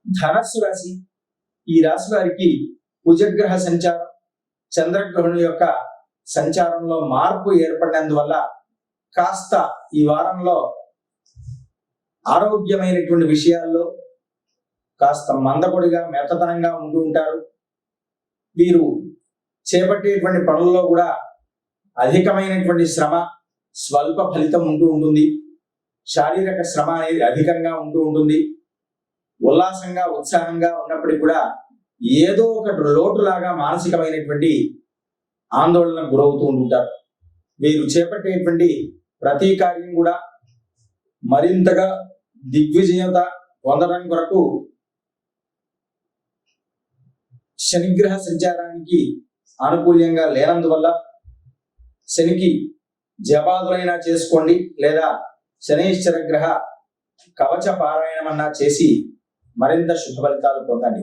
ధనస్సు రాశి. ఈ రాశి వారికి కుజగ్రహ సంచారం, చంద్రగ్రహణం యొక్క సంచారంలో మార్పు ఏర్పడినందువల్ల కాస్త ఈ వారంలో ఆరోగ్యమైనటువంటి విషయాల్లో కాస్త మందకొడిగా మెత్తతనంగా ఉంటూ ఉంటారు. వీరు చేపట్టేటువంటి పనుల్లో కూడా అధికమైనటువంటి శ్రమ, స్వల్ప ఫలితం ఉంటూ ఉంటుంది. శారీరక శ్రమ అనేది అధికంగా ఉంటూ ఉంటుంది. ఉల్లాసంగా ఉత్సాహంగా ఉన్నప్పటికీ కూడా ఏదో ఒక లోటులాగా మానసికమైనటువంటి ఆందోళనకు గురవుతూ ఉంటారు. వీరు చేపట్టేటువంటి ప్రతి కార్యం కూడా మరింతగా దిగ్విజయత పొందడం కొరకు శనిగ్రహ సంచారానికి ఆనుకూల్యంగా లేనందువల్ల శనికి జపాదులైనా చేసుకోండి, లేదా శనైశ్చర గ్రహ కవచ పారాయణమన్నా చేసి మరింత శుభ ఫలితాలు పొందండి.